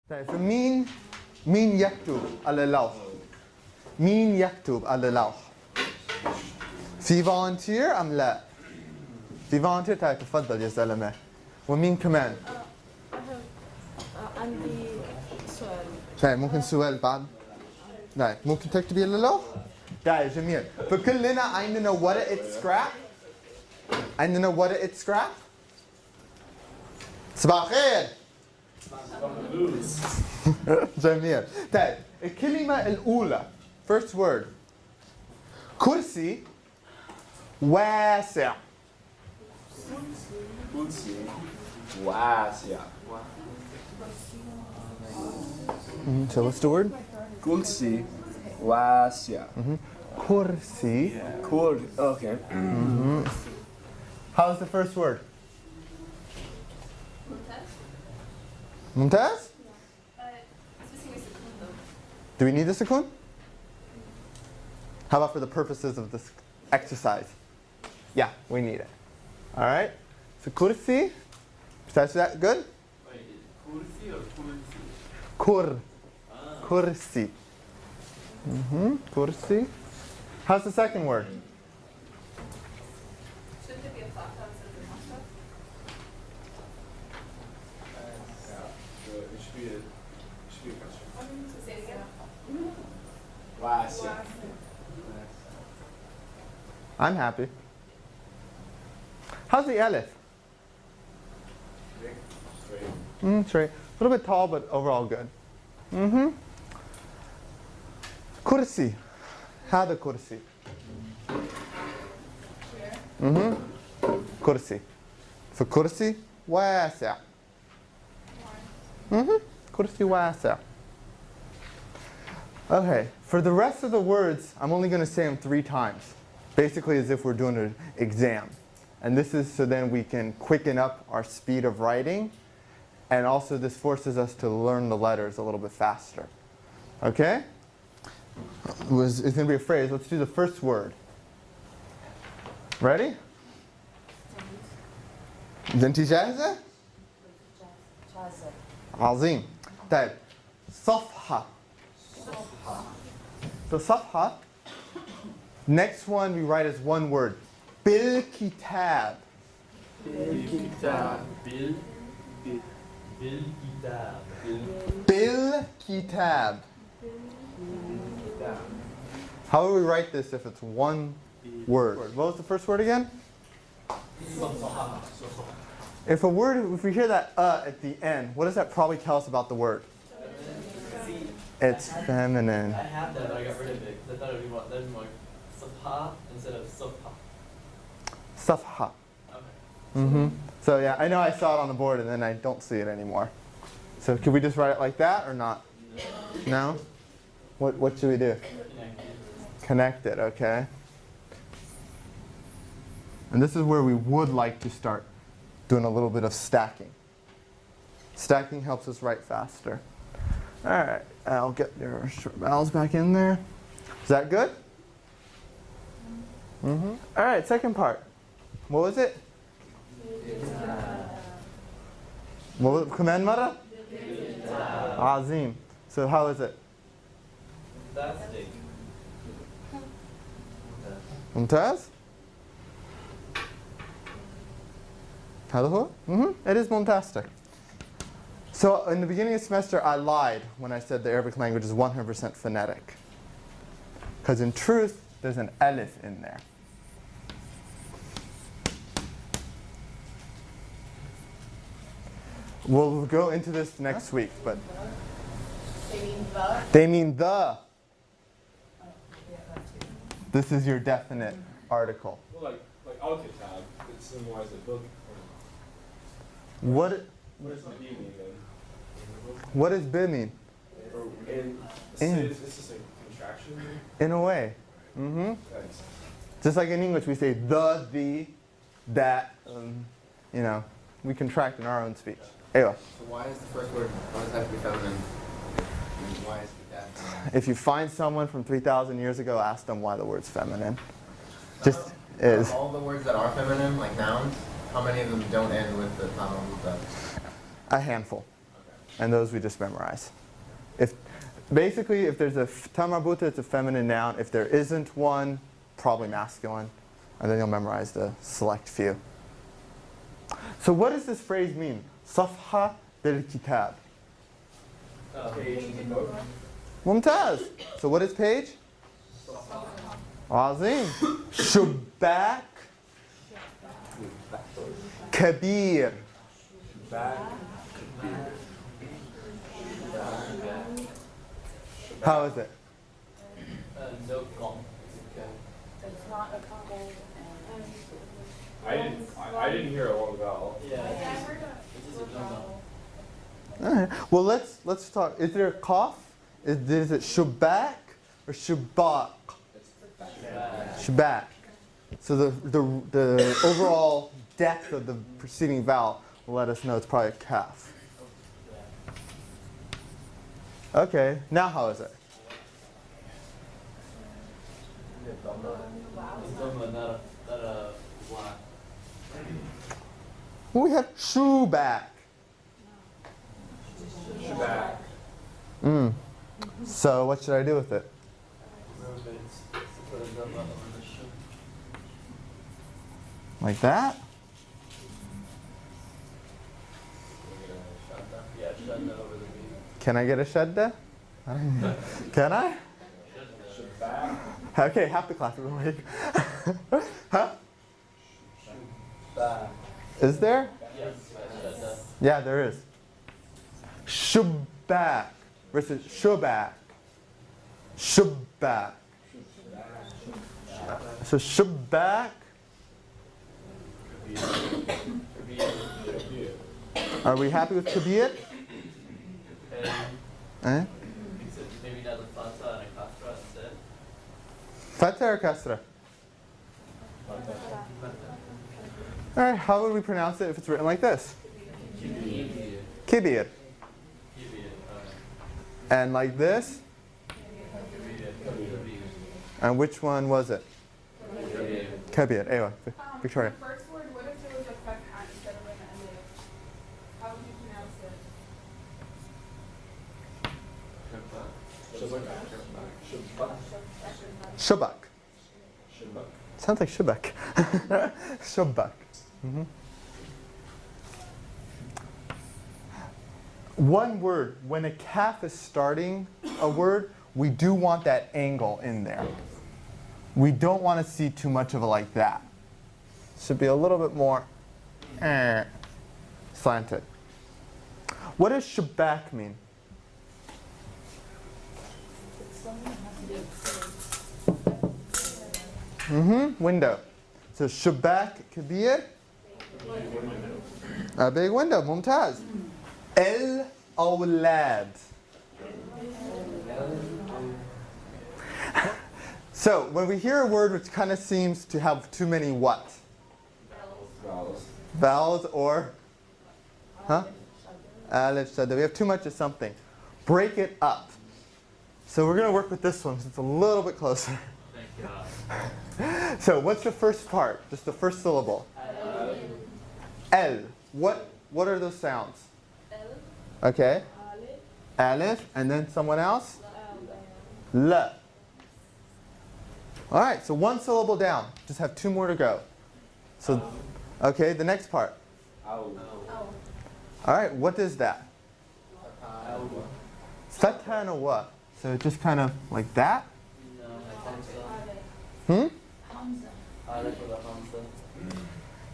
طيب مين يكتب على اللوح؟ مين يكتب على اللوح؟ في volunteer أم لا؟ في volunteer. طيب تفضل يا زلمة. ومين كمان؟ عندي سؤال. طيب ممكن سؤال بعد؟ طيب ممكن تكتبي على اللوح؟ طيب جميل. فكلنا عندنا ورقة سكراب؟ عندنا ورقة سكراب؟ صباح الخير. جميل. طيب الكلمة الأولى first word كرسي واسع. كرسي واسع. So what's the word? كرسي واسع. كرسي. Okay. How's the first word? ممتاز? Do we need the sukun? How about for the purposes of this exercise? Yeah, we need it. All right. So kursi. Besides that, good? Wait, kursi or kursi? Kursi. Kursi. How's the second word? Shouldn't it be a flat top instead of a mustache? It should be a question. Say it again. واسع. I'm happy. How's the Alif? Straight. Straight. A little bit tall, but overall good. Kursi. هذا كرسي. كرسي. فكرسي واسع. كرسي واسع. Okay, for the rest of the words, I'm only going to say them 3 times. Basically as if we're doing an exam. And this is so then we can quicken up our speed of writing. And also this forces us to learn the letters a little bit faster. Okay? It's going to be a phrase. Let's do the first word. Ready? انتي جاهزة؟ عظيم. طيب صفحة. So صفحة. Next one we write as one word. بالكتاب. بالكتاب. بالكتاب. بالكتاب. How do we write this if it's one word? What was the first word again? If we hear that at the end, what does that probably tell us about the word? It's feminine. I had that, but I got rid of it because I thought it would be more safha instead of safha. Safha. Okay. So yeah, I know I saw it on the board and then I don't see it anymore. So could we just write it like that or not? No? What should we do? Connect it, okay. And this is where we would like to start doing a little bit of stacking. Stacking helps us write faster. All right, I'll get your short vowels back in there. Is that good? All right, second part. What was it? كمان مرة? عظيم. So how is it? Fantastic. ممتاز? هذا هو? It is fantastic. So in the beginning of the semester, I lied when I said the Arabic language is 100% phonetic. Because in truth, there's an alif in there. We'll go into this next week, but They mean the? they mean the. This is your definite article. Well, like Al-Kitaab, it's similar as a book. What What does the B mean then? what does bi mean? It's just a contraction. In a way. Thanks. Just like in English, we say the, that, you know, we contract in our own speech. Anyway, So why is the first word, why does it have to be feminine? And why is it that? if you find someone from 3,000 years ago, ask them why the word's feminine. Just is. All the words that are feminine, like nouns, how many of them don't end with the noun that? A handful. Okay. and those we just memorize. Basically, if there's a ta marbuta, it's a feminine noun. If there isn't one, probably masculine. And then you'll memorize the select few. So what does this phrase mean? Safha bil-Kitab. Page in the book. Mumtaz. So what is page? Azim. Shubbak. Kabir. How is it? No gong. It's not a combo. I didn't hear a long vowel. Yeah. This is a vowel. All right. Well, let's talk. Is there a cough? Is it shubbak or shubbak? Shubbak. So the overall depth of the preceding vowel will let us know it's probably a calf. Okay. Now how is it? Well, we have shubbak. Shabak. So what should I do with it? Like that? Can I get a shadda? Can I? Okay, half the class is awake. Huh? Is there? Yeah, there is. Shubbak versus shubak. Shubbak. So shubbak. Are we happy with kabir? Eh? Maybe not a fatha and a kasra instead. Fatha or kasra? Alright, how would we pronounce it if it's written like this? Kibir. And like this? And which one was it? Kabir. Anyway, Victoria. The first word, what if there was a fatha instead of an alif? How would you pronounce it? Shubak. Sounds like shubak. Shubak. One word, when a calf is starting a word, we do want that angle in there. We don't want to see too much of it like that. Should be a little bit more slanted. What does shabak mean? Window. So shabak kabir. A big window. Mumtaz. El-awlad. So when we hear a word which kind of seems to have too many what? Vowels or? Huh? Alif, shadda. We have too much of something. Break it up. So we're going to work with this one since it's a little bit closer. Thank God. So what's the first part? Just the first syllable. El. What are those sounds? Okay. Alif. And then someone else? La. All right, so one syllable down. Just have two more to go. So, okay, the next part. All right, what is that? Fatha and a what? So just kind of like that?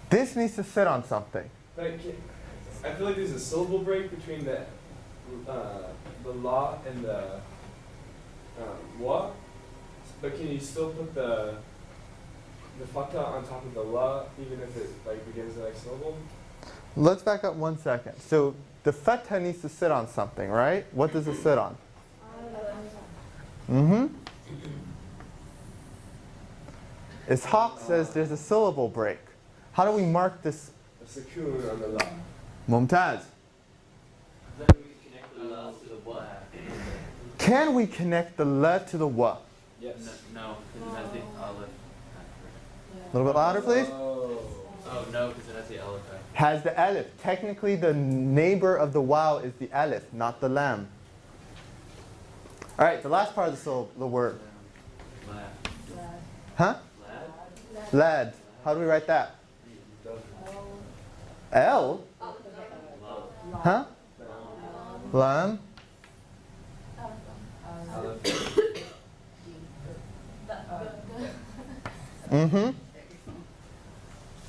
This needs to sit on something. But I feel like there's a syllable break between the la and the wa. But can you still put the fatha on top of the la, even if it like begins the next syllable? Let's back up 1 second. So the fatha needs to sit on something, right? What does it sit on? Ishaq says there's a syllable break. How do we mark this? A sukoon on the la. Mumtaz. Then we connect the la to the wa. Can we connect the la to the wa? Yes. No, because it has the aleph. A little bit louder, please. Oh. Oh, no, because it has the alif. Has the alif. Technically, the neighbor of the waw is the alif, not the lam. All right, the last part of the word. Lad. Huh? Lad? Lad. How do we write that? L? Huh? Lam? Mm-hmm. Can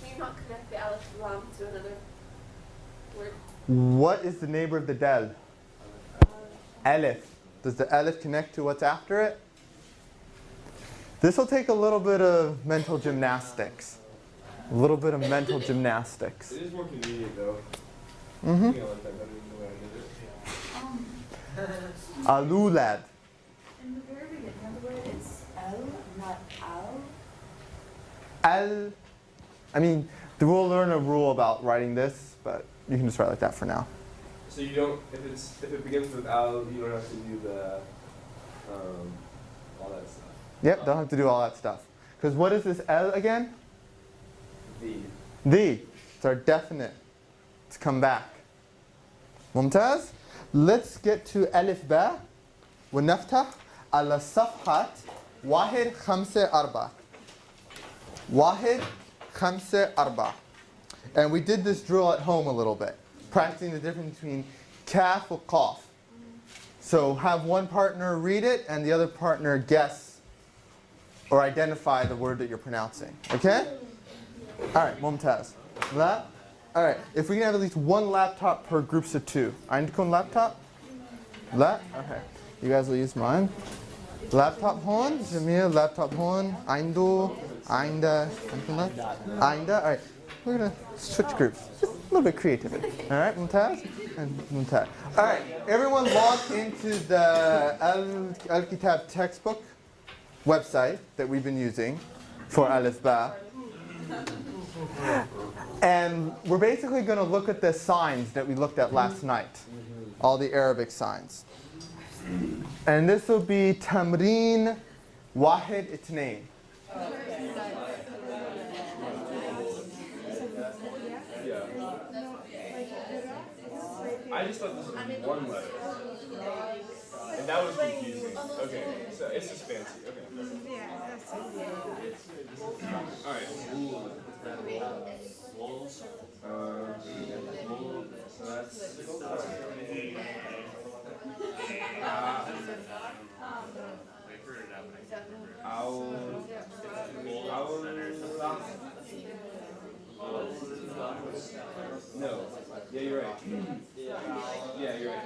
you not connect the alif lam to another word? What is the neighbor of the dal? Alif. Does the alif connect to what's after it? This will take a little bit of mental gymnastics. A little bit of mental gymnastics. It is more convenient though. Mm-hmm. I think I like that better than the way I did it. Alulad. In the very beginning of the word, it's L, not Al. Al. I mean, we'll learn a rule about writing this, but you can just write like that for now. So you don't, if it begins with al, you don't have to do the all that stuff. Yep, don't have to do all that stuff. Because what is this L again? The. The. It's our definite. Let's come back. ممتاز. Let's get to Alif Baa. ونفتح على صفحة 154. 154. And we did this drill at home a little bit, practicing the difference between kaf and qaf. So have one partner read it and the other partner guess or identify the word that you're pronouncing. Okay? All right, ممتاز. لا? All right, if we can have at least one laptop per groups of two. عندكم laptop? لا? Okay. You guys will use mine. Laptop هون. جميل. Laptop هون. عنده. Something like that. All right. We're going to switch groups. Just a little bit creativity. All right, ممتاز? And ممتاز. All right, everyone log into the Al-Kitaab textbook website that we've been using for Alif Baa. And we're basically going to look at the signs that we looked at last night. All the Arabic signs. And this will be Tamreen Wahid Itnain. I just thought this was one letter. And that was confusing. Okay, so it's just fancy. Okay. Alright. So that's no. Yeah, you're right. Yeah, you're right.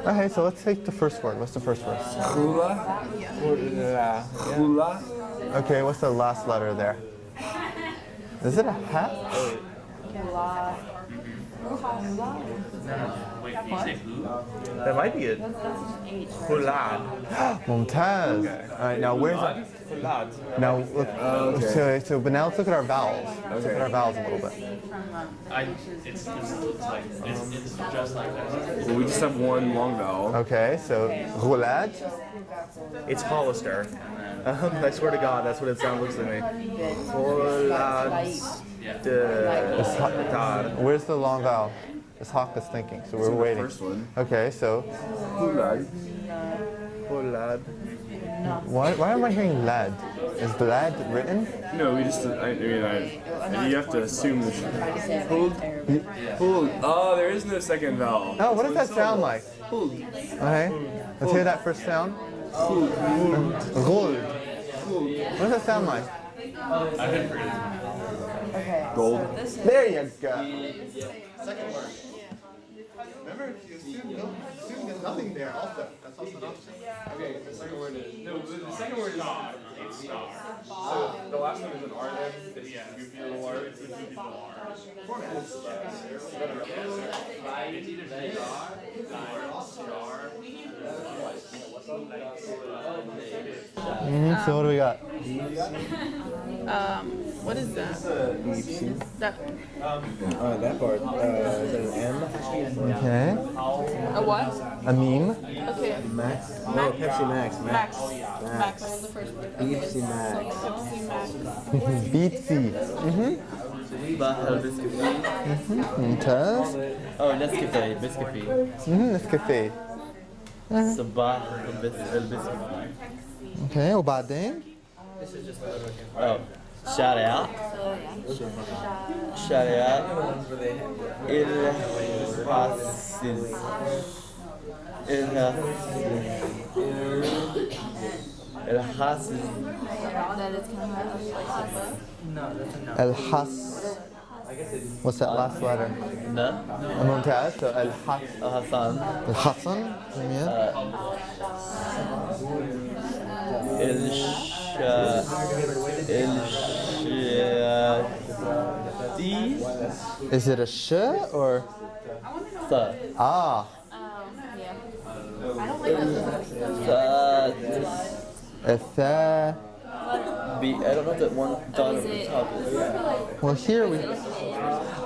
Okay, so let's take the first word. What's the first word? Okay, what's the last letter there? Is it a hat? Wait, can you say who? That might be it. Hulad. Mumtaz. All right, now where's that? Hulad. Now, look, but now let's look at our vowels. Let's look at our vowels a little bit. It's just like that. Well, we just have one long vowel. Okay, so Ghulad. It's Hollister. I swear to God, that's what it sounds like to me. Hulad. Where's the long vowel? This Hawk is thinking, so we're waiting. First one. Okay, so Hulad. Hulad. why am I hearing lad? Is lad written? No, we just. You have to assume the. Hold. Oh, there is no second vowel. Oh, what does that sound like? Okay, let's hear that first sound. Ghul. What does that sound like? Gold. There you go. Second word. Remember, if you assume there's nothing there also. That's also an option. Okay, the second word is. No, the second word is. It's star. So the last one is an R then? It's a goofy little R. It's a goofy little R. It's either So what do we got? What is that? That That part. Is that an M? Okay. a what? A meme. Okay. Max? No, Pepsi Max. Max. Max. The first word. Pepsi Max. Pepsi Max. Beatsy. صباح البسكوفي. ممتاز. أو نسكافيه بسكوفي. نسكافيه. صباح البسكوفي. Okay. وبعدين. Oh, shout out. Shout out. الحاسس. That it's kind of الحس. What's that last letter? No. ممتاز. So الحس. الحصان. الحصن. جميل. Is it a sh or? Ah. الثا. I don't know that one dot at the top is. Well, here we.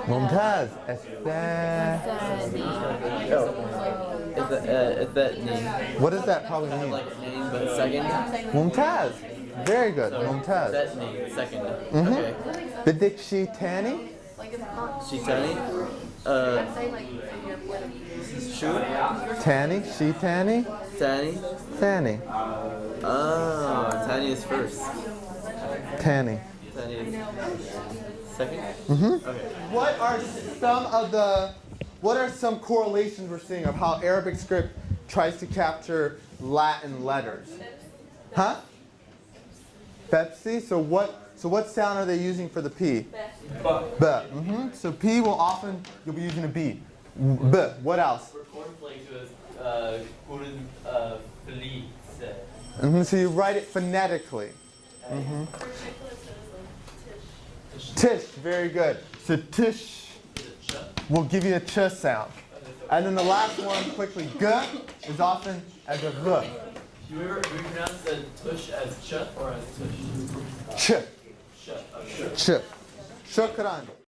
ممتاز. الثا. Is that name? What does that probably mean? Like name but second? ممتاز. Very good. ممتاز. That name second. Mhm. Okay. بدك شي تاني؟ She Tani? Shoot? تاني. شي تاني. Tani? ثاني. Oh, Tani is first. تاني. Tani is second? Okay. What are some correlations we're seeing of how Arabic script tries to capture Latin letters? Huh? Pepsi. So what sound are they using for the P? B. So P will often you'll be using a B. B. What else? For cornflakes was So you write it phonetically. Tish. Very good. So tish will give you a ch sound. And then the last one, quickly, g is often as a g. Do we pronounce the tush as ch or as tush? Ch. Ch. Ch. Shukran.